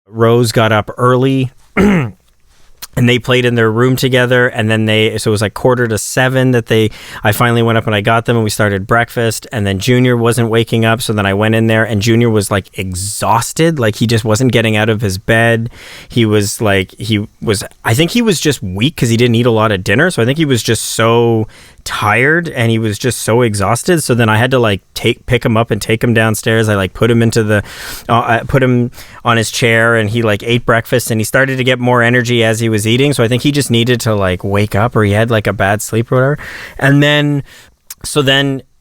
Rose got up early. And they played in their room together, and then so it was like 6:45 that I finally went up and I got them, and we started breakfast. And then Junior wasn't waking up, so then I went in there, and Junior was like exhausted, like he just wasn't getting out of his bed. I think he was just weak because he didn't eat a lot of dinner, so I think he was just so tired and he was just so exhausted. So then I had to like pick him up and take him downstairs. I like put him put him on his chair, and he like ate breakfast, and he started to get more energy as he was eating. So I think he just needed to like wake up, or he had like a bad sleep or whatever. And then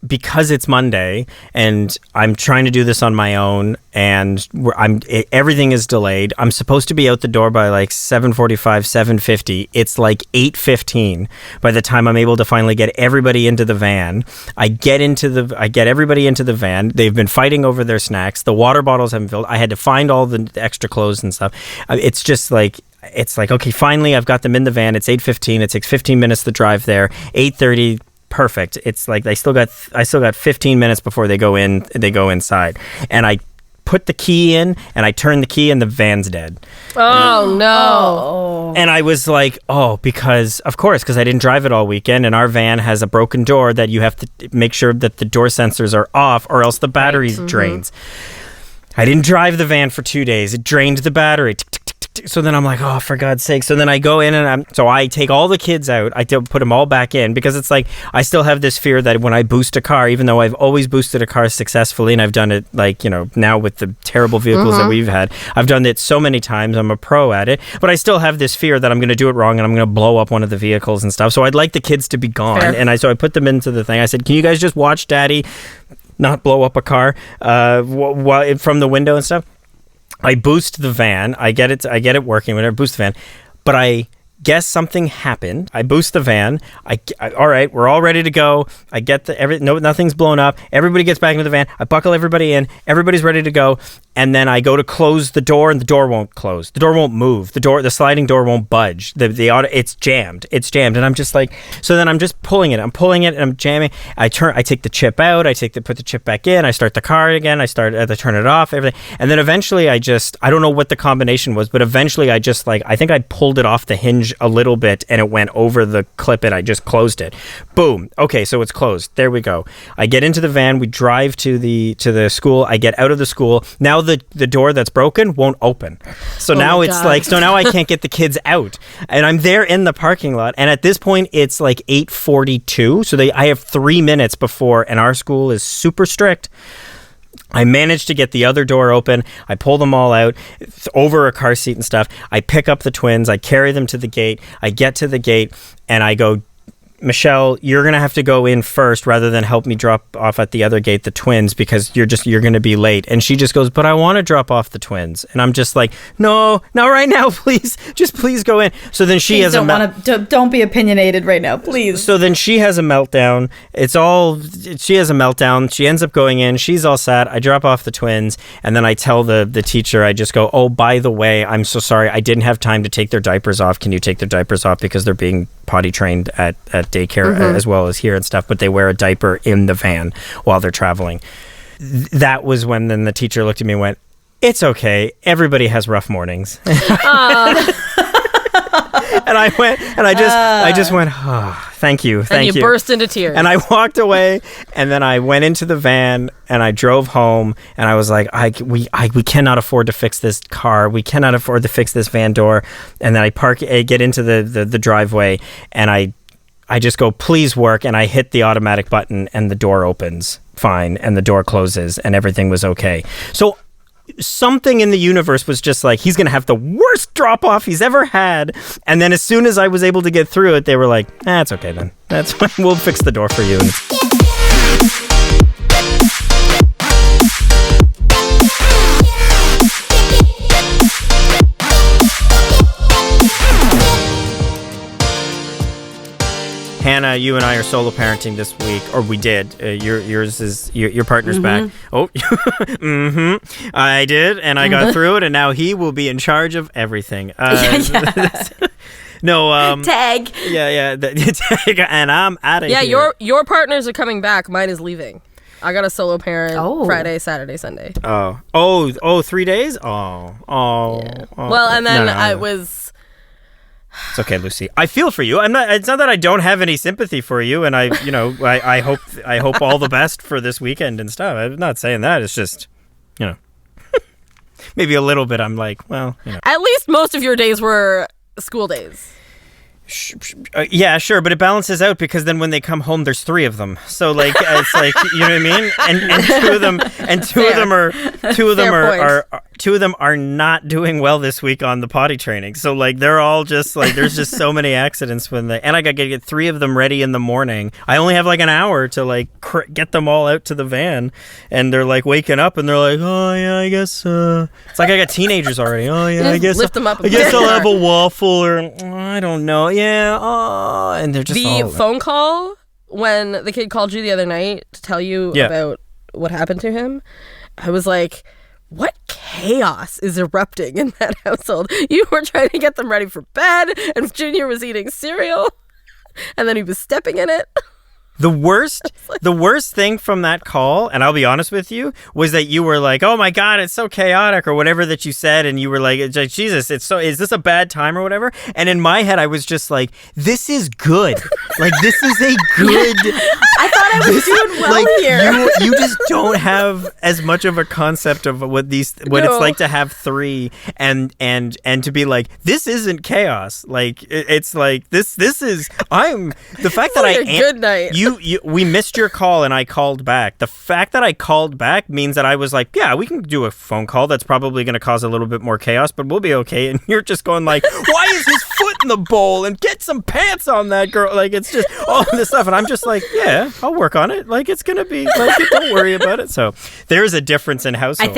because it's Monday and I'm trying to do this on my own, and everything is delayed. I'm supposed to be out the door by like 7:45, 7:50. It's like 8:15 by the time I'm able to finally get everybody into the van. I get everybody into the van. They've been fighting over their snacks. The water bottles haven't filled. I had to find all the extra clothes and stuff. It's just like, okay, finally I've got them in the van. It's 8:15. It takes 15 minutes to drive there. 8:30. Perfect. It's like I still got 15 minutes before they go inside, and I put the key in and I turn the key and the van's dead. Oh no. And I was like, because I didn't drive it all weekend, and our van has a broken door that you have to make sure that the door sensors are off, or else the battery drains. I didn't drive the van for 2 days. It drained the battery. So then I'm like, for God's sake. So then I go in and I take all the kids out. I put them all back in, because it's like I still have this fear that when I boost a car, even though I've always boosted a car successfully, and I've done it like, now with the terrible vehicles that we've had, I've done it so many times. I'm a pro at it, but I still have this fear that I'm going to do it wrong and I'm going to blow up one of the vehicles and stuff. So I'd like the kids to be gone. Fair. And so I put them into the thing. I said, can you guys just watch Daddy not blow up a car from the window and stuff? I boost the van. I get it working whenever I boost the van. But I guess something happened. I boost the van. All right, we're all ready to go. I get nothing's blown up. Everybody gets back into the van. I buckle everybody in. Everybody's ready to go. And then I go to close the door, and the door won't close. The door won't move. The sliding door won't budge. It's jammed. And I'm just like, so then I'm just pulling it. I'm pulling it and I'm jamming. I take the chip out. Put the chip back in. I start the car again. I turn it off, everything. And then eventually I don't know what the combination was, but eventually I think I pulled it off the hinge a little bit, and it went over the clip, and I just closed it. Boom. Okay, so it's closed. There we go. I get into the van. We drive to the school. I get out of the school. Now the door that's broken won't open. So now now I can't get the kids out. And I'm there in the parking lot. And at this point, it's like 8:42. So I have 3 minutes before, and our school is super strict. I managed to get the other door open. I pull them all out over a car seat and stuff. I pick up the twins. I carry them to the gate. I get to the gate, and I go, Michelle, you're going to have to go in first rather than help me drop off at the other gate the twins, because you're going to be late. And she just goes, but I want to drop off the twins. And I'm just like, no, not right now, please. Just please go in. So then she don't be opinionated right now, please. So then she has a meltdown. She has a meltdown. She ends up going in. She's all sad. I drop off the twins. And then I tell the teacher, I just go, oh, by the way, I'm so sorry. I didn't have time to take their diapers off. Can you take their diapers off? Because they're being potty trained at daycare as well as here and stuff, but they wear a diaper in the van while they're traveling. That was when then the teacher looked at me and went, it's okay, everybody has rough mornings. And I went, and I just went, thank you. And you burst into tears. And I walked away, and then I went into the van, and I drove home, and I was like, we cannot afford to fix this car. We cannot afford to fix this van door. And then I get into the driveway, and I just go, please work, and I hit the automatic button, and the door opens fine, and the door closes, and everything was okay. So something in the universe was just like, he's going to have the worst drop-off he's ever had. And then as soon as I was able to get through it, they were like, it's okay then. That's fine. We'll fix the door for you. Hannah, you and I are solo parenting this week, or we did. Your partner's back. Oh, I did, and I got through it, and now he will be in charge of everything. No, tag. Yeah, tag, and I'm out of here. Yeah, your partners are coming back. Mine is leaving. I got a solo parent Oh. Friday, Saturday, Sunday. Oh, 3 days? Oh. Well, and then No. I was... It's okay, Lucy. I feel for you. It's not that I don't have any sympathy for you, and I hope all the best for this weekend and stuff. I'm not saying that. It's just, maybe a little bit. I'm like, well, At least most of your days were school days. Yeah, sure, but it balances out because then when they come home, there's 3 of them. So like, it's like, you know what I mean? And two of them are not doing well this week on the potty training. So like, they're all just like, there's just so many accidents and I got to get 3 of them ready in the morning. I only have like an hour to like get them all out to the van, and they're like waking up and they're like, oh yeah, I guess it's like I got teenagers already. Oh yeah, I guess lift them up. I guess I'll have a waffle or I don't know. Yeah, and they're just the phone call when the kid called you the other night to tell you about what happened to him. I was like, what chaos is erupting in that household? You were trying to get them ready for bed, and Junior was eating cereal, and then he was stepping in it. The worst thing from that call, and I'll be honest with you, was that you were like, "Oh my God, it's so chaotic," or whatever that you said, and you were like, "Jesus, is this a bad time or whatever?" And in my head, I was just like, "This is good. Like this is a good." I thought I was doing well here. You just don't have as much of a concept of what it's like to have 3 and to be like, this isn't chaos. Like it's like this is the fact that a good night. We missed your call and I called back. The fact that I called back means that I was like, yeah, we can do a phone call that's probably going to cause a little bit more chaos, but we'll be okay. And you're just going like, why is his foot in the bowl? And get some pants on that girl. Like, it's just all this stuff. And I'm just like, yeah, I'll work on it. Like, it's going to be like, don't worry about it. So there's a difference in households.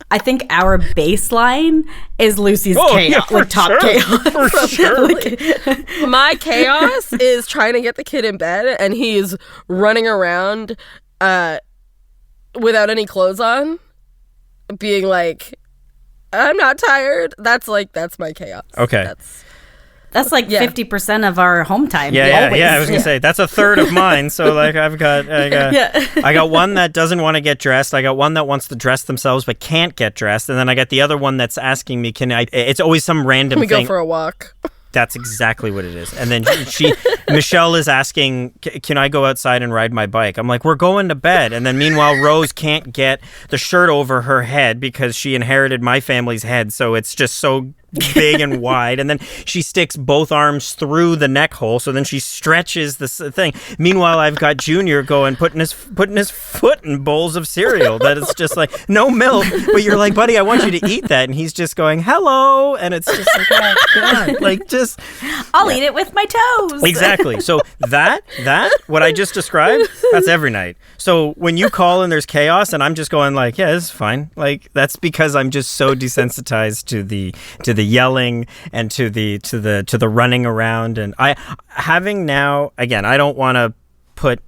I think our baseline is Lucy's chaos, yeah, for top sure. chaos. For sure. My chaos is trying to get the kid in bed, and he's running around without any clothes on, being like, I'm not tired. That's my chaos. Okay. That's like 50% of our home time. Yeah. I was gonna say that's a third of mine. So like I got one that doesn't want to get dressed. I got one that wants to dress themselves but can't get dressed, and then I got the other one that's asking me, it's always some random Can we thing. go for a walk? That's exactly what it is. And then Michelle is asking, can I go outside and ride my bike? I'm like, we're going to bed. And then meanwhile, Rose can't get the shirt over her head because she inherited my family's head. So it's just so big and wide, and then she sticks both arms through the neck hole, so then she stretches the thing. Meanwhile, I've got Junior putting his foot in bowls of cereal that it's just like no milk, but you're like, buddy, I want you to eat that, and he's just going hello, and it's just like, oh God, like just I'll eat it with my toes. Exactly. So that what I just described, that's every night. So when you call and there's chaos, and I'm just going like, yeah, this is fine. Like that's because I'm just so desensitized to the yelling and to the running around, and I don't want to put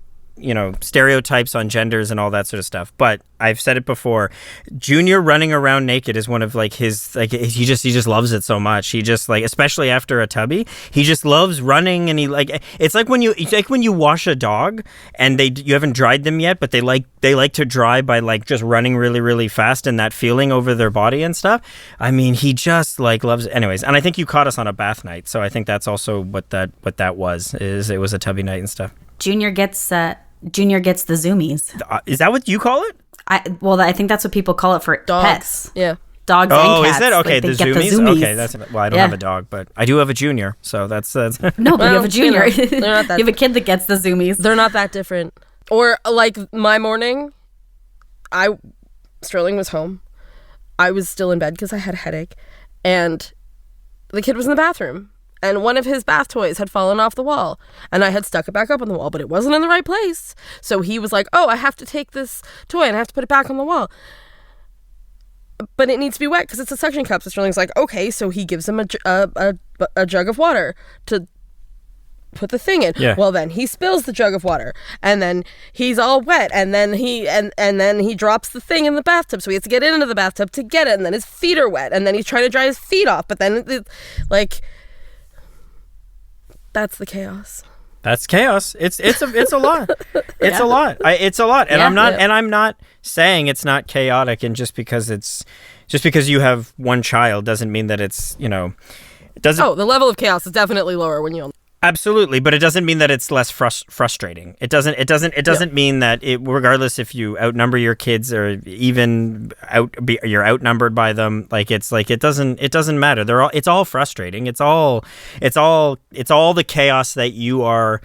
stereotypes on genders and all that sort of stuff, but I've said it before, Junior running around naked is one of like his, like he just loves it so much. He just like, especially after a tubby, he just loves running, and he like, it's like when you wash a dog and you haven't dried them yet, but they like to dry by like just running really, really fast, and that feeling over their body and stuff. I mean, he just like loves it. Anyways, and I think you caught us on a bath night, so I think that's also what that was, is it was a tubby night and stuff. Junior gets the zoomies. Is that what you call it? I think that's what people call it for dogs. Pets. Yeah. Dogs and cats. Oh, is it? Okay, like, the zoomies? Okay, I don't have a dog, but I do have a Junior, so that's No, but you have a Junior. They're not that you have a kid that gets the zoomies. They're not that different. Or like my morning, Sterling was home. I was still in bed because I had a headache, and the kid was in the bathroom, and one of his bath toys had fallen off the wall, and I had stuck it back up on the wall, but it wasn't in the right place. So he was like, oh, I have to take this toy and I have to put it back on the wall. But it needs to be wet because it's a suction cup. So Sterling's like, okay. So he gives him a jug of water to put the thing in. Yeah. Well, then he spills the jug of water, and then he's all wet, and then he drops the thing in the bathtub, so he has to get into the bathtub to get it, and then his feet are wet, and then he's trying to dry his feet off, but then like that's the chaos. That's chaos. It's a lot. It's a lot. It's a lot. And I'm not saying it's not chaotic. And just because you have one child doesn't mean that it's, it doesn't. Oh, the level of chaos is definitely lower when you. Absolutely, but it doesn't mean that it's less frustrating. It doesn't mean that regardless if you outnumber your kids or even you're outnumbered by them. It doesn't matter. It's all frustrating. It's all the chaos that you are.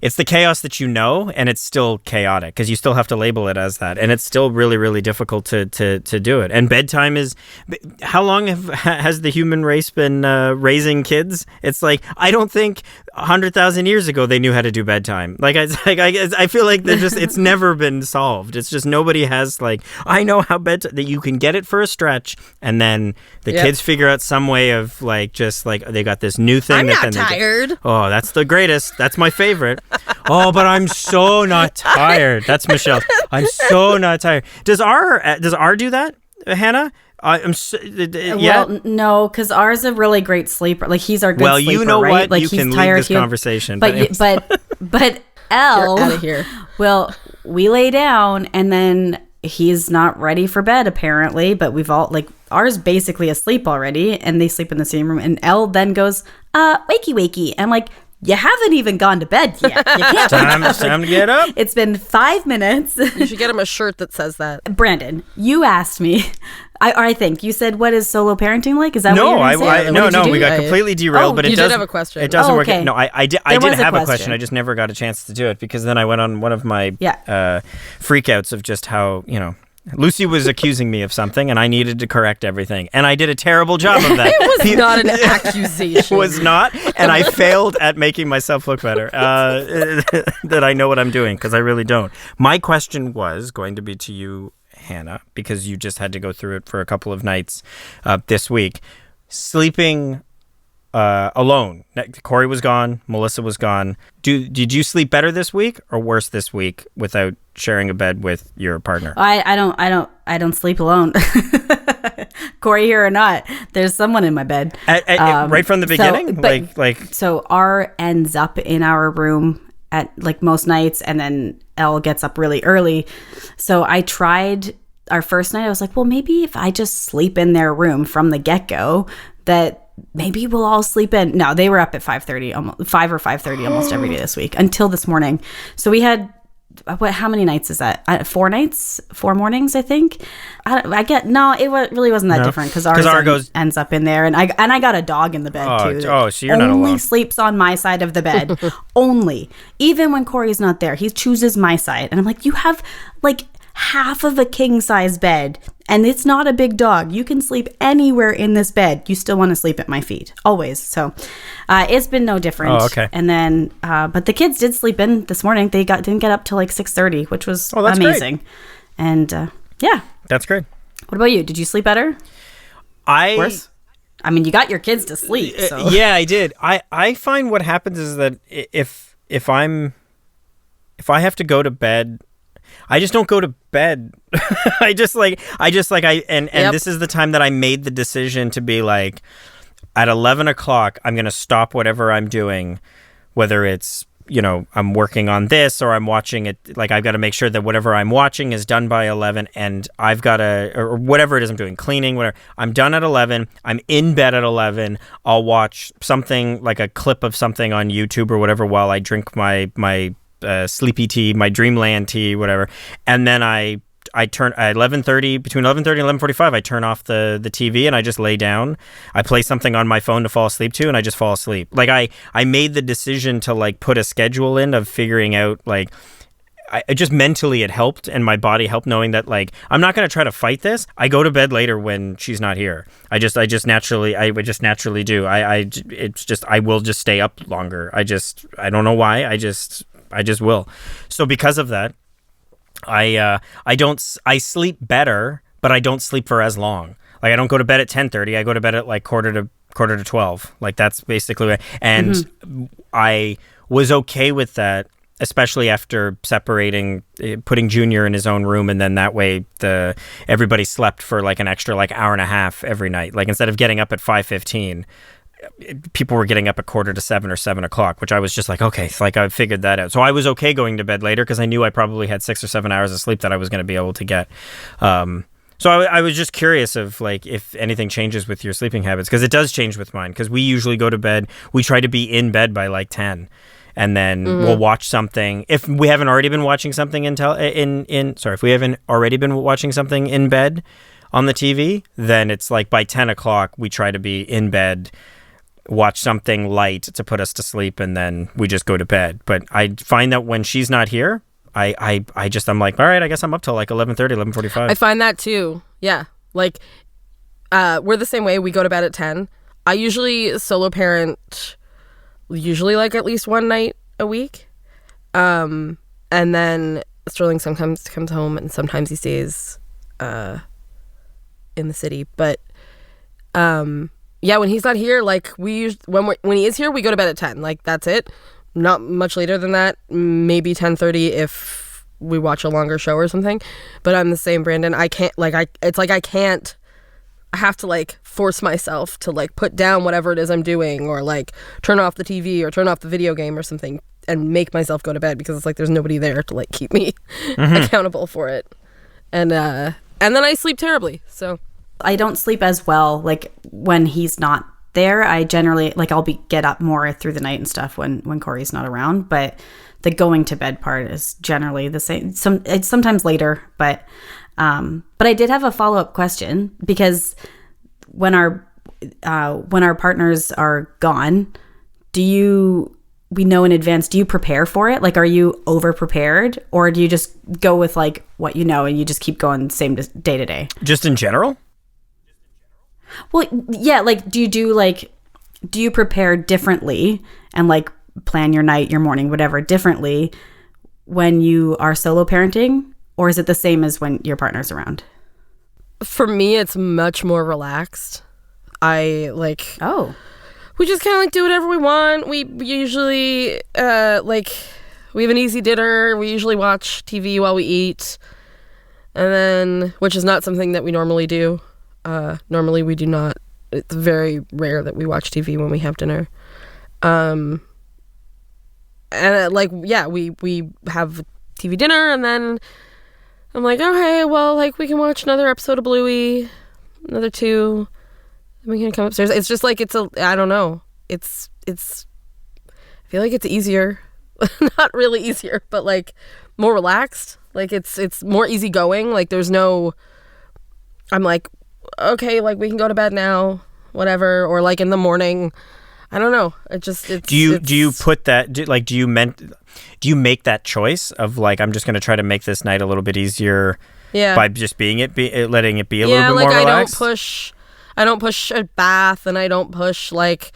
It's the chaos that and it's still chaotic because you still have to label it as that, and it's still really, really difficult to do it. And bedtime is, how long has the human race been raising kids? It's like, I don't think 100,000 years ago they knew how to do bedtime. I feel like it's never been solved. It's just nobody has I know how that you can get it for a stretch, and then the kids figure out some way of they got this new thing. I'm not tired. Oh, that's the greatest. That's my favorite. Oh, but I'm so not tired. That's Michelle. I'm so not tired. Does R do that, Hannah? Well, no, because R's is a really great sleeper. He's our good sleeper. Well, you know right? what? You can leave this conversation. But L, out of here. Well, we lay down and then he's not ready for bed apparently. But we've all R's basically asleep already, and they sleep in the same room. And L then goes, wakey wakey. I'm like, you haven't even gone to bed yet. You can't. Time to get up. It's been 5 minutes. You should get him a shirt that says that. Brandon, you asked me. I think you said, "What is solo parenting like?" Is that what you're saying? No. We got completely derailed. But you did have a question. It doesn't work. Okay. No, I did have a question. I just never got a chance to do it because then I went on one of my freakouts of just how Lucy was accusing me of something, and I needed to correct everything. And I did a terrible job of that. It was not an accusation. It was not, and I failed at making myself look better. That I know what I'm doing, because I really don't. My question was going to be to you, Hannah, because you just had to go through it for a couple of nights this week. Sleeping alone. Corey was gone. Melissa was gone. Did you sleep better this week or worse this week without sharing a bed with your partner? I don't sleep alone. Corey here or not, there's someone in my bed. Right from the beginning? So R ends up in our room at most nights, and then L gets up really early. So I tried our first night. I was like, well, maybe if I just sleep in their room from the get-go, that maybe we'll all sleep in. No, they were up at 5:30, almost 5 or 5:30 almost every day this week until this morning. So we had how many nights is that? 4 nights, 4 mornings, I think. It really wasn't that different because ours ends up in there, and I got a dog in the bed too. So you're not alone. Only sleeps on my side of the bed. Only, even when Corey's not there, he chooses my side, and I'm like, you have half of a king size bed, and it's not a big dog. You can sleep anywhere in this bed. You still want to sleep at my feet always. So it's been no different. Oh, okay. And then but the kids did sleep in this morning. They didn't get up till 6:30, which was amazing. Great. And that's great. What about you? Did you sleep better? Worse? I mean, you got your kids to sleep. So. Yeah, I did. I find what happens is that if I have to go to bed, I just don't go to bed. And this is the time that I made the decision to be at 11 o'clock, I'm going to stop whatever I'm doing, whether it's, I'm working on this or I'm watching it. I've got to make sure that whatever I'm watching is done by 11, and I've got to, or whatever it is I'm doing, cleaning, whatever. I'm done at 11. I'm in bed at 11. I'll watch something like a clip of something on YouTube or whatever while I drink my sleepy tea, my dreamland tea, whatever, and then I turn at 11:30, between 11:30 and 11:45, I turn off the TV and I just lay down. I play something on my phone to fall asleep to, and I just fall asleep. I made the decision to put a schedule in of figuring out it just mentally it helped, and my body helped knowing that I'm not going to try to fight this. I go to bed later when she's not here. I would just naturally do. I will just stay up longer. I don't know why. I just will. So because of that, I sleep better, but I don't sleep for as long. I don't go to bed at 10:30. I go to bed at quarter to 12. That's basically what, and I was okay with that, especially after separating, putting Junior in his own room, and then that way everybody slept for an extra hour and a half every night. Instead of getting up at 5:15. people were getting up at 6:45 or 7:00, which I was just like, okay, it's like I figured that out. So I was okay going to bed later because I knew I probably had 6 or 7 hours of sleep that I was going to be able to get. So I was just curious of like if anything changes with your sleeping habits, because it does change with mine, because we usually go to bed, we try to be in bed by like 10, and then we'll watch something. If we haven't already been watching something if we haven't already been watching something in bed on the TV, then it's like by 10:00 we try to be in bed, watch something light to put us to sleep, and then we just go to bed. But I find that when she's not here, I'm like, all right, I guess I'm up till like 11:30, 11:45. I find that too. Yeah. Like, we're the same way. We go to bed at 10. I usually solo parent, like at least one night a week. And then Sterling sometimes comes home and sometimes he stays in the city. But yeah, when he's not here, like when he is here, we go to bed at 10. Like, that's it. Not much later than that. Maybe 10:30 if we watch a longer show or something. But I'm the same, Brandon. I can't, like, I have to like force myself to like put down whatever it is I'm doing, or like turn off the TV or turn off the video game or something, and make myself go to bed, because it's like there's nobody there to like keep me accountable for it. And then I sleep terribly. So I don't sleep as well like when he's not there. I generally, like, I'll get up more through the night and stuff when Corey's not around, but the going to bed part is generally the same. It's sometimes later, but I did have a follow-up question, because when our partners are gone, we know in advance, do you prepare for it? Like, are you over prepared, or do you just go with like what you know and you just keep going same day to day? Just in general? Well, yeah, like, do you prepare differently and like plan your night, your morning, whatever differently when you are solo parenting, or is it the same as when your partner's around? For me, it's much more relaxed. We just kind of like do whatever we want. We usually we have an easy dinner. We usually watch TV while we eat, and then, which is not something that we normally do. Normally we do not. It's very rare that we watch TV when we have dinner. And we have TV dinner, and then I'm like, okay, well, like, we can watch another episode of Bluey, another 2, then we can come upstairs. It's just like, I don't know. I feel like it's easier. Not really easier, but like more relaxed. Like, it's more easygoing. Like, there's no, I'm like, okay, like, we can go to bed now, whatever, or like in the morning. I don't know. Do you put that, do you make that choice of like, I'm just going to try to make this night a little bit easier by just letting it be a little bit more relaxed? I don't push a bath, and I don't push like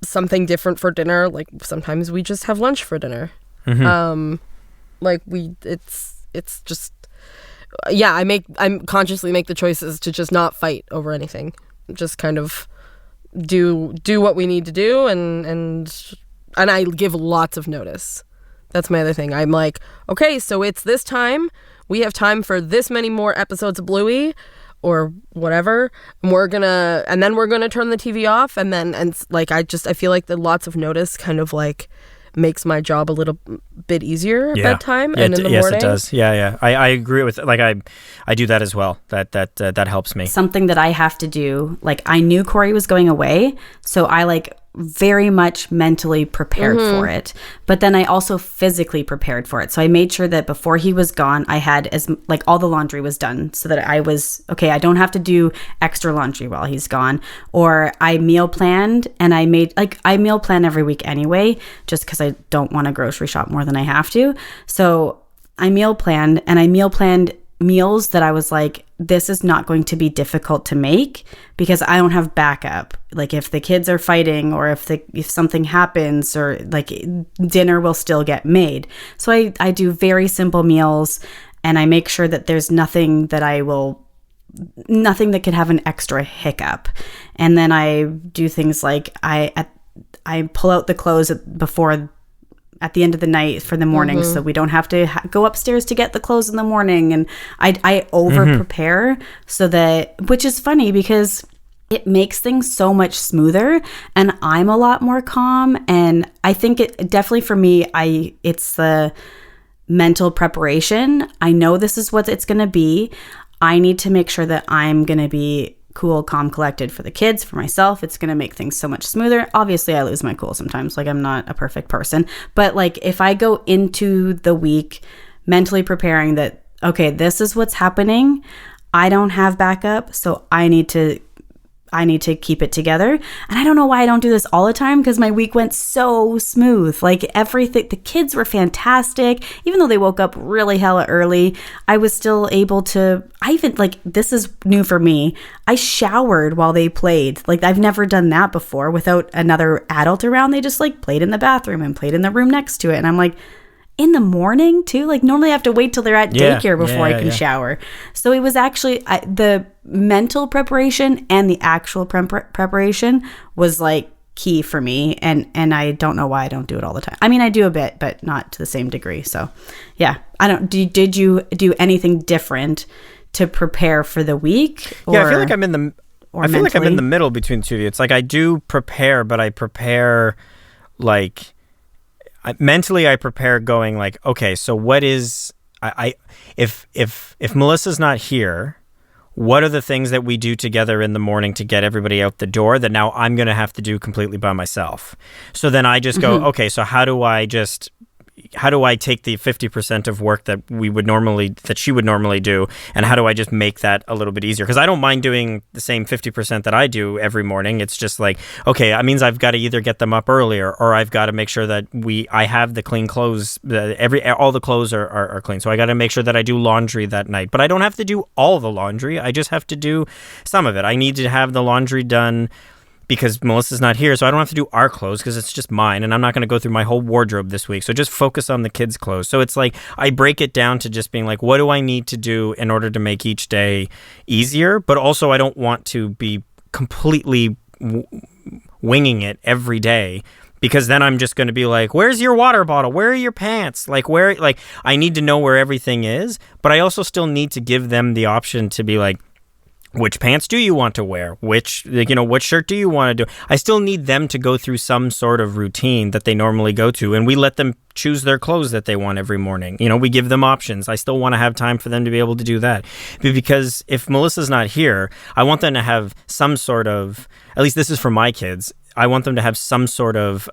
something different for dinner. Like, sometimes we just have lunch for dinner. Mm-hmm. It's just, yeah, I consciously make the choices to just not fight over anything. Just kind of do what we need to do, and I give lots of notice. That's my other thing. I'm like, okay, so it's this time. We have time for this many more episodes of Bluey or whatever. And then we're gonna turn the TV off, and I feel like the lots of notice kind of like makes my job a little bit easier at bedtime and in the morning. Yes, it does. Yeah. I agree with, like, I do that as well. That helps me. Something that I have to do, like, I knew Corey was going away, so I like very much mentally prepared for it, but then I also physically prepared for it. So I made sure that before he was gone, I had all the laundry was done, so that I was okay. I don't have to do extra laundry while he's gone. Or I meal planned, and I meal plan every week anyway, just because I don't want to grocery shop more than I have to. So I meal planned, and I meal planned meals that I was like, this is not going to be difficult to make, because I don't have backup. Like, if the kids are fighting, or if something happens, or like, dinner will still get made. So I do very simple meals, and I make sure that there's nothing that could have an extra hiccup. And then I do things like I pull out the clothes at the end of the night for the morning, so we don't have to go upstairs to get the clothes in the morning. And I over prepare, so that, which is funny, because it makes things so much smoother, and I'm a lot more calm. And I think it definitely, for me, it's the mental preparation. I know this is what it's going to be. I need to make sure that I'm going to be cool, calm, collected for the kids, for myself. It's going to make things so much smoother. Obviously, I lose my cool sometimes. Like, I'm not a perfect person. But like, if I go into the week mentally preparing that, okay, this is what's happening, I don't have backup, so I need to keep it together. And I don't know why I don't do this all the time, because my week went so smooth. Like, everything, the kids were fantastic. Even though they woke up really hella early, I was still able to, this is new for me, I showered while they played. Like, I've never done that before without another adult around. They just like played in the bathroom and played in the room next to it. And I'm like, in the morning too? Like, normally I have to wait till they're at daycare before I can shower. So it was actually the mental preparation and the actual preparation was like key for me. And I don't know why I don't do it all the time. I mean, I do a bit, but not to the same degree. So yeah, did you do anything different to prepare for the week? I feel like I'm in the middle between the two of you. It's like I do prepare, but I prepare like, mentally I prepare going like, okay, so what is if Melissa's not here, what are the things that we do together in the morning to get everybody out the door that now I'm going to have to do completely by myself? So then I just go, okay, so how do I take the 50% of work that she would normally do, and how do I just make that a little bit easier? Because I don't mind doing the same 50% that I do every morning. It's just like, okay, that means I've got to either get them up earlier, or I've got to make sure that I have the clean clothes. All the clothes are clean. So I got to make sure that I do laundry that night. But I don't have to do all the laundry. I just have to do some of it. I need to have the laundry done because Melissa's not here, so I don't have to do our clothes because it's just mine, and I'm not going to go through my whole wardrobe this week. So just focus on the kids' clothes. So it's like I break it down to just being like, what do I need to do in order to make each day easier? But also I don't want to be completely winging it every day, because then I'm just going to be like, where's your water bottle? Where are your pants? I need to know where everything is, but I also still need to give them the option to be like, which pants do you want to wear? What shirt do you want to do? I still need them to go through some sort of routine that they normally go to, and we let them choose their clothes that they want every morning. We give them options. I still want to have time for them to be able to do that. Because if Melissa's not here, I want them to have some sort of, at least this is for my kids, I want them to have some sort of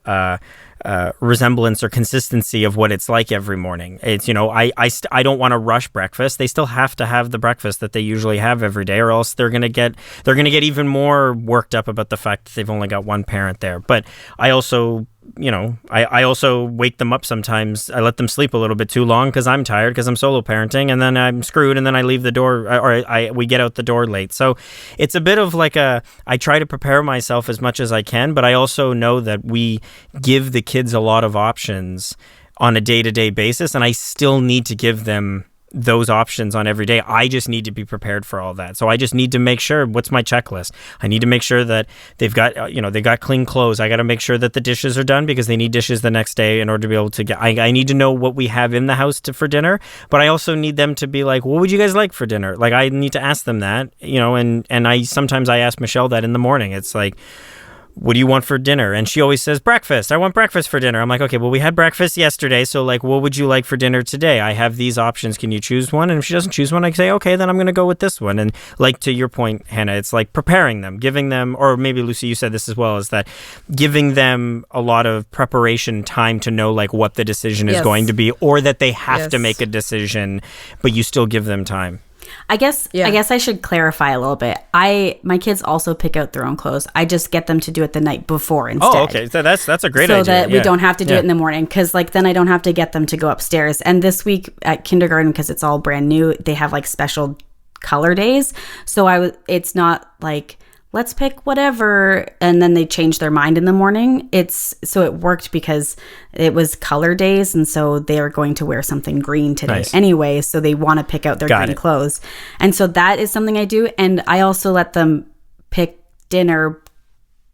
resemblance or consistency of what it's like every morning. It's, I don't want to rush breakfast. They still have to have the breakfast that they usually have every day, or else they're gonna get even more worked up about the fact that they've only got one parent there. But I also I also wake them up sometimes. I let them sleep a little bit too long because I'm tired, because I'm solo parenting, and then I'm screwed, and then I leave the door, we get out the door late. So it's a bit of like I try to prepare myself as much as I can, but I also know that we give the kids a lot of options on a day-to-day basis, and I still need to give them those options on every day. I just need to be prepared for all that. So I just need to make sure, what's my checklist? I need to make sure that they've got, they got clean clothes. I got to make sure that the dishes are done, because they need dishes the next day in order to be able to get, I need to know what we have in the house for dinner, but I also need them to be like, what would you guys like for dinner? Like, I need to ask them that, and sometimes I ask Michelle that in the morning. It's like, what do you want for dinner? And she always says breakfast. I want breakfast for dinner. I'm like, okay, well, we had breakfast yesterday, so like, what would you like for dinner today? I have these options. Can you choose one? And if she doesn't choose one, I say, okay, then I'm going to go with this one. And like, to your point, Hannah, it's like preparing them, giving them, or maybe Lucy, you said this as well, is that giving them a lot of preparation time to know like what the decision is going to be, or that they have to make a decision, but you still give them time. I guess I should clarify a little bit. My kids also pick out their own clothes. I just get them to do it the night before instead. Oh, okay. So that's a great idea. So that we don't have to do it in the morning, because like then I don't have to get them to go upstairs. And this week at kindergarten, because it's all brand new, they have like special color days. So it's not like, let's pick whatever, and then they change their mind in the morning. So it worked because it was color days, and so they are going to wear something green today anyway, so they want to pick out their green clothes. And so that is something I do, and I also let them pick dinner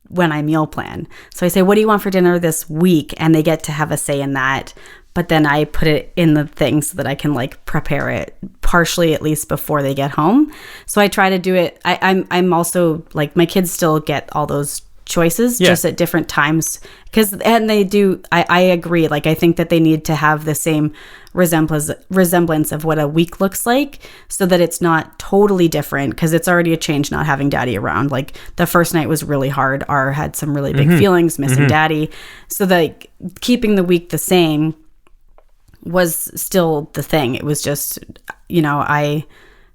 when I meal plan. So I say, what do you want for dinner this week? And they get to have a say in that. but then I put it in the thing so that I can like prepare it partially, at least before they get home. So I try to do it. I'm also like, my kids still get all those choices just at different times, and they do. I agree. Like, I think that they need to have the same resemblance of what a week looks like, so that it's not totally different, because it's already a change not having daddy around. Like, the first night was really hard. R had some really big feelings missing daddy, so like keeping the week the same was still the thing. It was just, I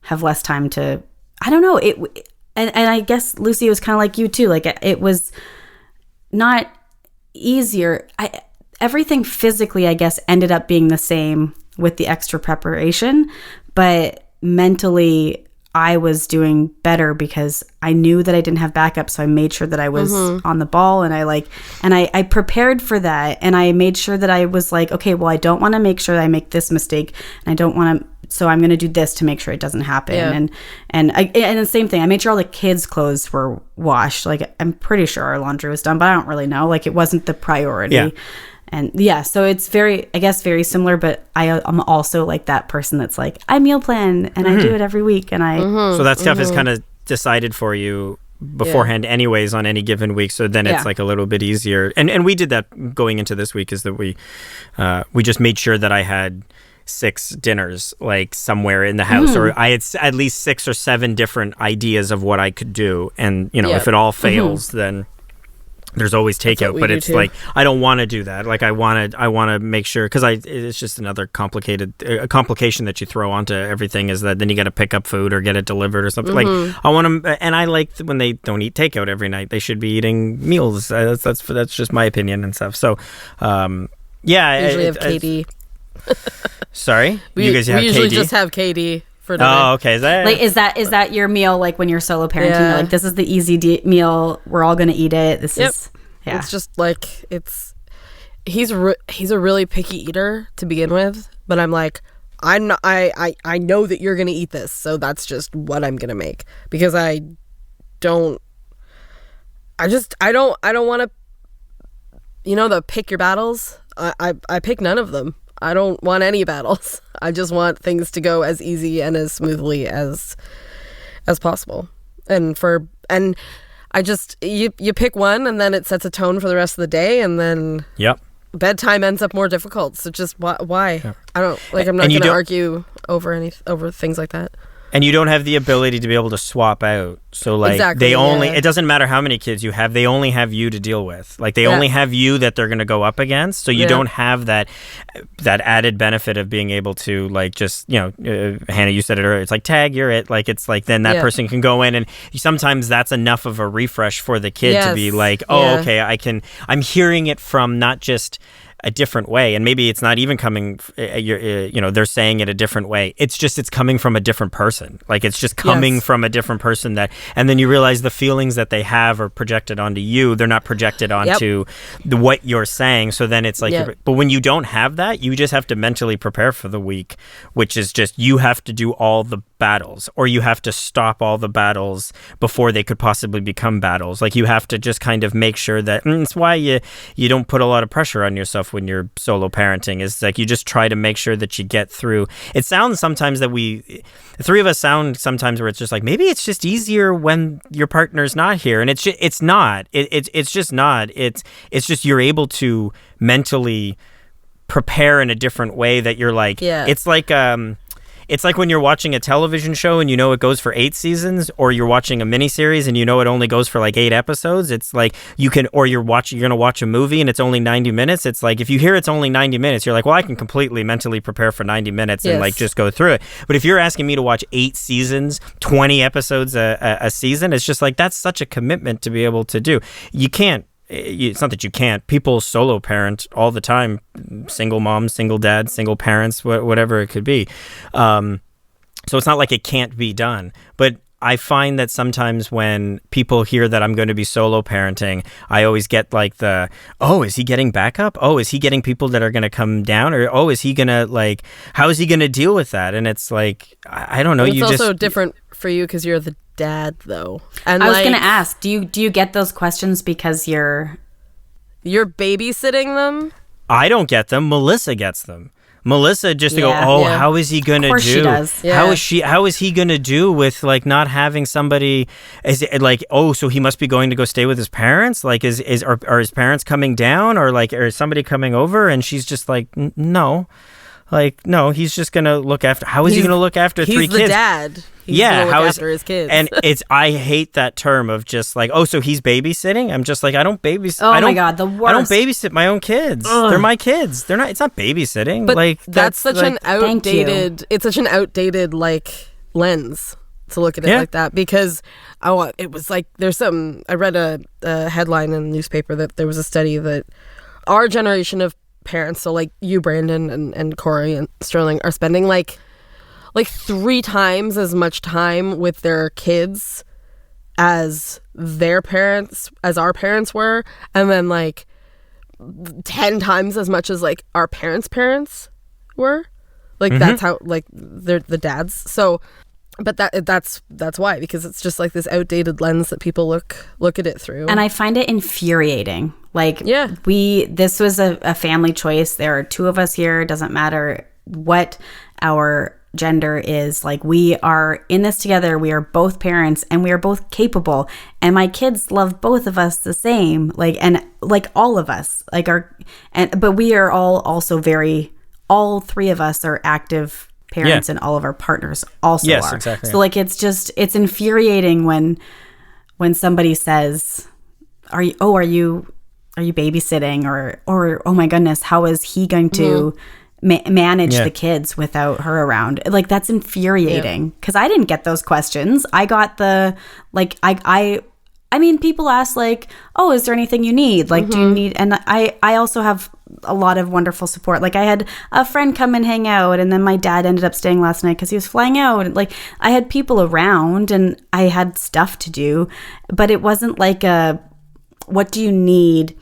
have less time to, I don't know, and I guess, Lucy, it was kind of like you too. Like, it was not easier. Everything physically, I guess, ended up being the same with the extra preparation, but mentally I was doing better because I knew that I didn't have backup. So I made sure that I was on the ball, and I prepared for that. And I made sure that I was like, okay, well, I don't want to make sure that I make this mistake, and I don't want to, so I'm going to do this to make sure it doesn't happen. Yeah. And the same thing, I made sure all the kids' clothes were washed. Like, I'm pretty sure our laundry was done, but I don't really know. Like, it wasn't the priority. Yeah. And so it's very similar, but I'm also like that person that's like, I meal plan and I do it every week, and I. So that stuff is kind of decided for you beforehand anyways on any given week, so then it's like a little bit easier. And we did that going into this week, is that we just made sure that I had 6 dinners like somewhere in the house, or I had at least 6 or 7 different ideas of what I could do, and if it all fails, then there's always takeout. But it's like, I don't want to do that. Like, I want to make sure, because it's just another complication that you throw onto everything, is that then you got to pick up food or get it delivered or something. Like, I want to, and I like when they don't eat takeout every night. They should be eating meals. That's just my opinion and stuff. So usually have KD. Sorry, we guys have usually KD? just have KD for dinner. Oh, okay. Is that your meal? Like, when you're solo parenting, you're like, this is the easy meal. We're all gonna eat it. This is. Yeah. It's just like, he's a really picky eater to begin with, but I'm like, I'm not. I know that you're gonna eat this, so that's just what I'm gonna make, because I don't want to. The pick your battles. I pick none of them. I don't want any battles. I just want things to go as easy and as smoothly as possible. And I just, you pick one, and then it sets a tone for the rest of the day, and then bedtime ends up more difficult. So just why? Yeah. I don't, like, I'm not going to argue over things like that. And you don't have the ability to be able to swap out. So, like, it doesn't matter how many kids you have, they only have you to deal with. Like, they only have you that they're going to go up against. So you don't have that added benefit of being able to, like, just, Hannah, you said it earlier, it's like, tag, you're it. Like, it's like, then that person can go in, and sometimes that's enough of a refresh for the kid to be like, okay, I'm hearing it from not just a different way, and maybe it's not even coming, they're saying it a different way. It's coming from a different person. Like, it's just coming from a different person, and then you realize the feelings that they have are projected onto you. They're not projected onto what you're saying. So then it's like, but when you don't have that, you just have to mentally prepare for the week, which is just, you have to do all the battles, or you have to stop all the battles before they could possibly become battles. Like, you have to just kind of make sure that, it's why you don't put a lot of pressure on yourself when you're solo parenting. Is like, you just try to make sure that you get through. It sounds sometimes that the 3 of us sound sometimes where it's just like, maybe it's just easier when your partner's not here, and it's not. It's just not. It's just, you're able to mentally prepare in a different way, that you're like, it's like when you're watching a television show and it goes for 8 seasons, or you're watching a miniseries and it only goes for like 8 episodes. It's like you're going to watch a movie and it's only 90 minutes. It's like, if you hear it's only 90 minutes, you're like, well, I can completely mentally prepare for 90 minutes and like just go through it. But if you're asking me to watch 8 seasons, 20 episodes a season, it's just like, that's such a commitment to be able to do. You can't. It's not that you can't. People solo parent all the time. Single moms, single dads, single parents, whatever it could be. So it's not like it can't be done. But I find that sometimes when people hear that I'm going to be solo parenting, I always get like is he getting backup? Oh, is he getting people that are going to come down? Or, is he going to, like, how is he going to deal with that? And it's like, I don't know. It's also different for you because you're the dad, though. And I was going to ask, do you get those questions because you're babysitting them? I don't get them. Melissa gets them. Melissa just to go, Yeah. oh, Yeah. how is he gonna course do? she does. Yeah. How is he gonna do with like not having somebody? Is it like, oh, so he must be going to go stay with his parents? Like, are his parents coming down, or like, is somebody coming over? And she's just like, no, like, no, he's just gonna look after. How is he gonna look after He's three the kids? dad. He's Yeah, gonna look how is- after his kids. And I hate that term of just like, oh, so he's babysitting. I'm just like, I don't babysit. Oh I my don't, God, the I don't worst. babysit my own kids. They're my kids. They're not. It's not babysitting. but like that's such like, an outdated. It's such an outdated like lens to look at it Yeah. like that, because it was like there's some. I read a headline in the newspaper that there was a study that our generation of parents, so like you, Brandon, and Corey and Sterling, are spending like 3 times as much time with their kids as their parents, as our parents were, and then like 10 times as much as like our parents were. Like that's how like they're the dads. So but that's why, because it's just like this outdated lens that people look at it through. And I find it infuriating. Like, Yeah. this was a family choice. There are 2 of us here. It doesn't matter what our gender is. Like, we are in this together. We are both parents and we are both capable. And my kids love both of us the same. Like, and like all of us, like but we are all also all 3 of us are active parents, and all of our partners also Yes, are. exactly. So like, it's infuriating when somebody says, are you babysitting, or oh my goodness, how is he going to manage Yeah. the kids without her around? Like, that's infuriating, because I didn't get those questions. I got the like I mean, people ask like, oh, is there anything you need? Like, do you need? And I also have a lot of wonderful support. Like, I had a friend come and hang out, and then my dad ended up staying last night because he was flying out. And like, I had people around, and I had stuff to do, but it wasn't like what do you need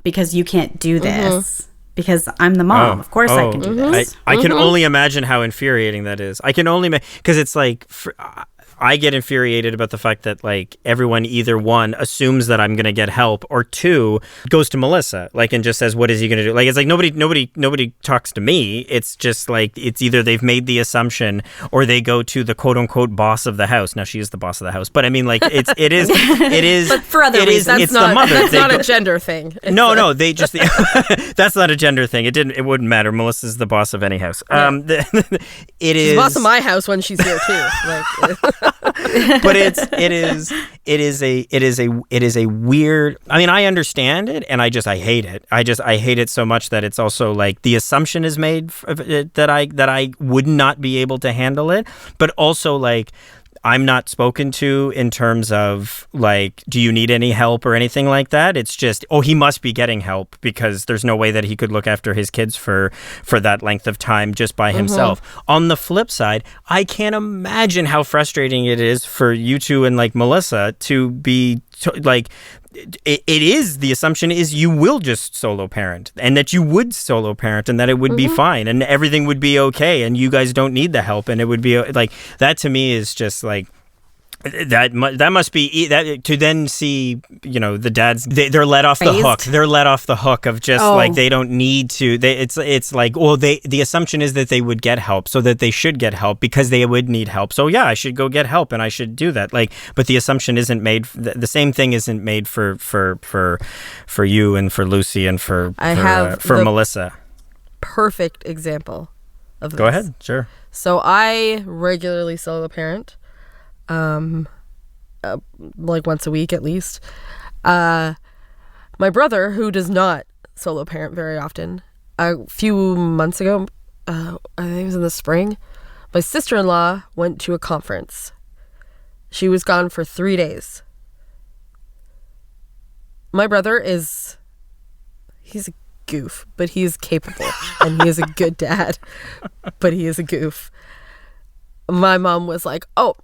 because you can't do this? Because I'm the mom. Of course I can do this. I can only imagine how infuriating that is. I can only because it's like I get infuriated about the fact that like everyone either 1 assumes that I'm going to get help, or 2 goes to Melissa like and just says, what is he going to do? Like, it's like nobody talks to me. It's just like, it's either they've made the assumption or they go to the quote unquote boss of the house. Now she is the boss of the house, but I mean, like, it is But for other it is- reasons. it's the mother. That's They not go- a gender thing. It's no, they just that's not a gender thing. It wouldn't matter. Melissa's the boss of any house. It She's is the boss of my house when she's here too. Like, but it is a weird. I mean, I understand it, and I hate it. I hate it so much that it's also like the assumption is made that I would not be able to handle it, but also like, I'm not spoken to in terms of like, do you need any help or anything like that? It's just, oh, he must be getting help because there's no way that he could look after his kids for that length of time just by himself. On the flip side, I can't imagine how frustrating it is for you 2 and like Melissa to be like, it is, the assumption is you will just solo parent, and that you would solo parent, and that it would be fine and everything would be okay, and you guys don't need the help, and it would be like, that to me is just like, that must be that to then see, you know, the dads, they're let off the hook. They're let off the hook of just like, they don't need to. It's like, well, the assumption is that they would get help, so that they should get help because they would need help. So yeah, I should go get help and I should do that. Like, but the assumption isn't made. The same thing isn't made for you and for Lucy and for Melissa. perfect example of this. Go ahead, sure. So I regularly solo parent, like once a week at least. My brother, who does not solo parent very often, a few months ago, I think it was in the spring, my sister-in-law went to a conference. She was gone for 3 days. My brother he's a goof, but he is capable, and he is a good dad, but he is a goof. My mom was like, "Oh,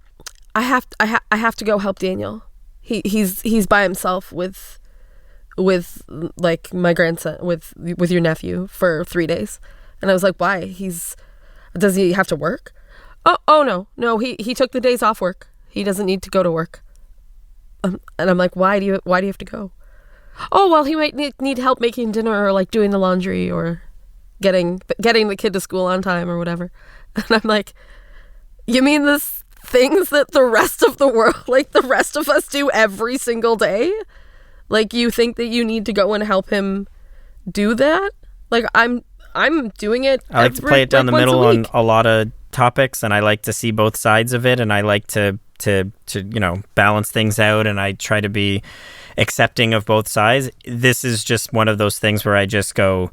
I have to go help Daniel. He's by himself with like my grandson, with your nephew for 3 days." And I was like, "Why? Does he have to work?" Oh no. He took the days off work. He doesn't need to go to work. And I'm like, "Why do you have to go?" oh, well, he might need help making dinner or like doing the laundry or getting the kid to school on time or whatever. And I'm like, you mean this things that the rest of the world, like the rest of us do every single day? Like, you think that you need to go and help him do that? Like, I'm doing it. I like to play it down the middle on a lot of topics, and I like to see both sides of it, and I like to balance things out, and I try to be accepting of both sides. This is just one of those things where I just go,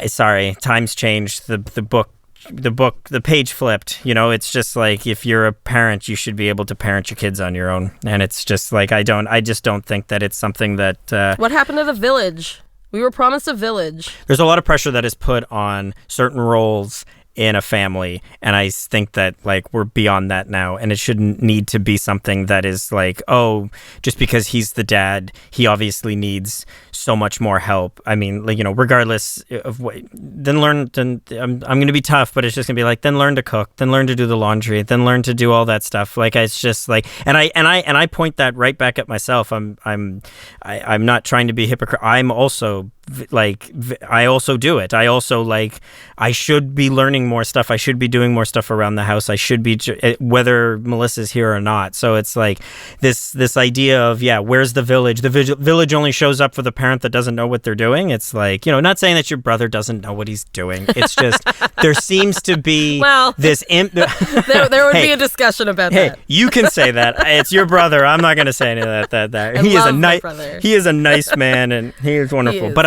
sorry, times changed. The page flipped. It's just like, if you're a parent, you should be able to parent your kids on your own. And it's just like, I just don't think that it's something that... What happened to the village? We were promised a village. There's a lot of pressure that is put on certain roles in a family, and I think that like we're beyond that now, and it shouldn't need to be something that is like, oh, just because he's the dad, he obviously needs so much more help. I mean, like, regardless of what, then I'm going to be tough, but it's just going to be like, then learn to cook, then learn to do the laundry, then learn to do all that stuff. Like, it's just like, and I point that right back at myself. I'm not trying to be hypocrite. I'm also like, I also do it. I also like, I should be learning more stuff. I should be doing more stuff around the house. I should be, whether Melissa's here or not. So it's like this idea of, where's the village? The village only shows up for the parent that doesn't know what they're doing. It's like, not saying that your brother doesn't know what he's doing. It's just, there seems to be this... there would be a discussion about that. Hey, you can say that. It's your brother. I'm not going to say any of that. He is a nice man, and he is wonderful. But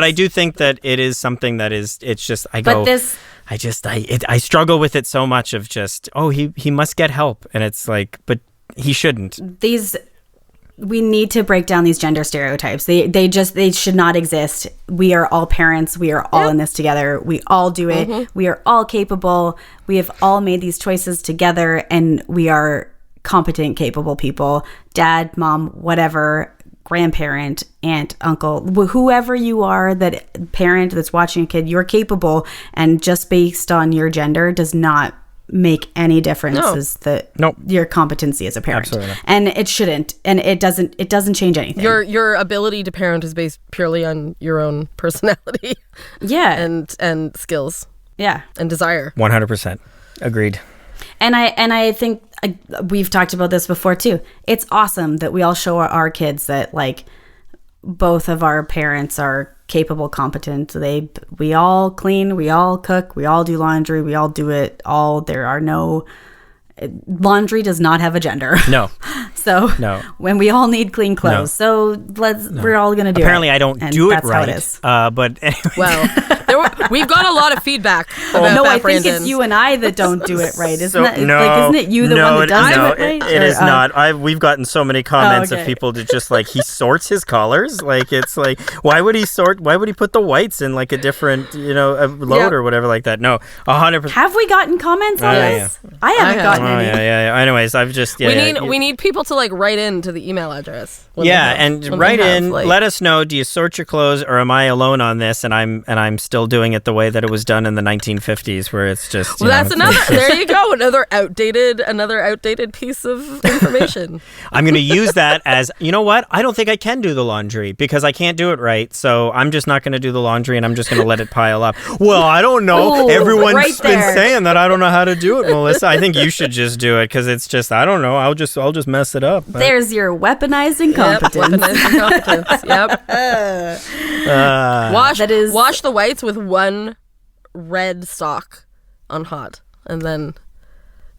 I do think that it is something that is, it's just, I struggle with it so much of just, he must get help. And it's like, but he shouldn't. We need to break down these gender stereotypes. They should not exist. We are all parents. We are all in this together. We all do it. Mm-hmm. We are all capable. We have all made these choices together, and we are competent, capable people. Dad, mom, whatever, grandparent, aunt, uncle, whoever you are, that parent that's watching a kid, you're capable, and just based on your gender does not make any difference as your competency as a parent. Absolutely not. And it shouldn't, and it doesn't change anything. Your ability to parent is based purely on your own personality and skills and desire. 100% agreed. And I think we've talked about this before too. It's awesome that we all show our kids that like both of our parents are capable, competent. We all clean, we all cook, we all do laundry, we all do it all. There are no... Laundry does not have a gender. No. So when we all need clean clothes, so we're all going to do Apparently it. I don't do it right. But anyway. Well, we've got a lot of feedback about that, Brandon. Think it's you and I that don't do it right. Isn't it you the one that does do it right? It is not. We've gotten so many comments of people to just like, he sorts his colors. Like, it's like, why would he put the whites in like a different, a load or whatever like that? No, 100%. Have we gotten comments on this? Yeah. I haven't gotten any. Yeah. Anyways, I've just we need people to like write in to the email address. Write in. Let us know. Do you sort your clothes, or am I alone on this? And I'm still doing it the way that it was done in the 1950s, where it's just. Well, that's another. There you go. Another outdated piece of information. I'm going to use that as, you know what? I don't think I can do the laundry because I can't do it right. So I'm just not going to do the laundry, and I'm just going to let it pile up. Well, I don't know. Everyone's been saying that I don't know how to do it, Melissa. I think you should just do it because it's just, I don't know. I'll just mess it up. There's your weaponized incompetence. Yep. Wash the whites with one red sock on hot, and then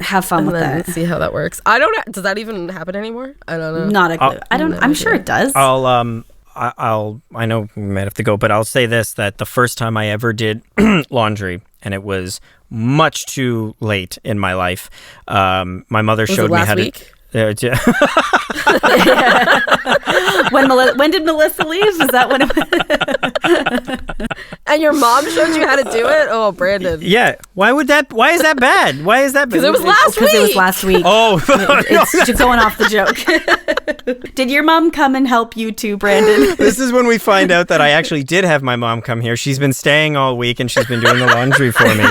have fun with that. See how that works. I don't. Does that even happen anymore? I don't know. Not a clue. I'm sure it does. I know we might have to go, but I'll say this: that the first time I ever did laundry, and it was much too late in my life. My mother showed me how to. When did Melissa leave? Is that when it And your mom showed you how to do it? Oh, Brandon. Yeah. Why is that bad? Why is that bad? Because it was last week. Because it was last week. Oh. It's going off the joke. Did your mom come and help you too, Brandon? This is when we find out that I actually did have my mom come here. She's been staying all week and she's been doing the laundry for me.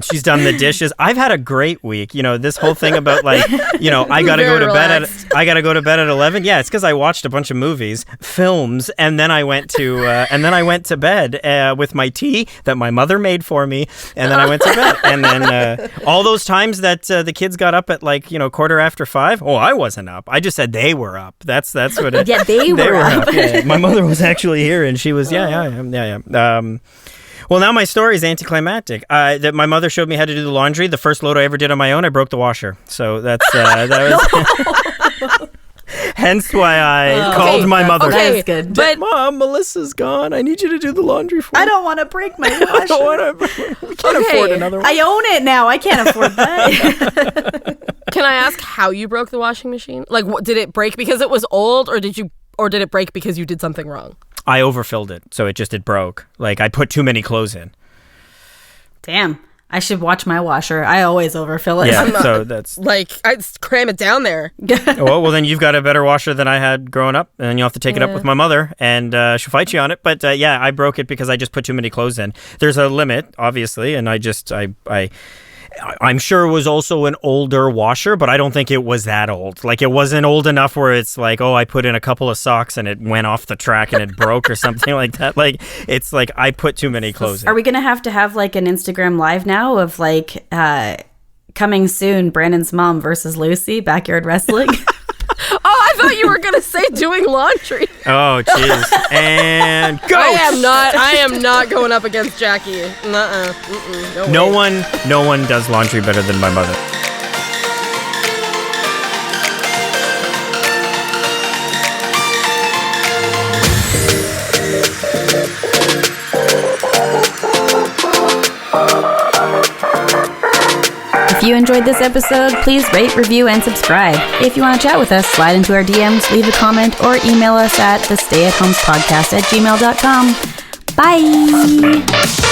She's done the dishes. I've had a great week. You know, this whole thing about like, you know, I gotta go to bed at 11. Yeah, it's because I watched a bunch of movies, films, and then I went to bed with my tea that my mother made for me, and then I went to bed. And then all those times that the kids got up at like, you know, 5:15. Oh, I wasn't up. I just said they were up. That's what it. Yeah, they were up. Yeah. My mother was actually here, and she was yeah. Well, now my story is anticlimactic. That my mother showed me how to do the laundry. The first load I ever did on my own, I broke the washer. So that was. Hence why I called my mother. Okay, that is good. But Mom, Melissa's gone. I need you to do the laundry for me. I don't want to break my washer. We can't afford another one. I own it now. I can't afford that. Can I ask how you broke the washing machine? Like, did it break because it was old, or did it break because you did something wrong? I overfilled it, so it broke. Like, I put too many clothes in. Damn. I should watch my washer. I always overfill it. Yeah, so that's... Like, I just cram it down there. Well, then you've got a better washer than I had growing up, and you'll have to take it up with my mother, and she'll fight you on it. But yeah, I broke it because I just put too many clothes in. There's a limit, obviously, and I'm sure it was also an older washer, but I don't think it was that old. Like, it wasn't old enough where it's like, oh, I put in a couple of socks and it went off the track and it broke or something like that. Like, it's like I put too many clothes in. Are we going to have like an Instagram live now of like coming soon, Brandon's mom versus Lucy, backyard wrestling? Oh, I thought you were going to say doing laundry. Oh, jeez. And go! I am not going up against Jackie. No one does laundry better than my mother. If you enjoyed this episode, please rate, review, and subscribe. If you want to chat with us, slide into our DMs, leave a comment, or email us at thestayathomespodcast@gmail.com. Bye!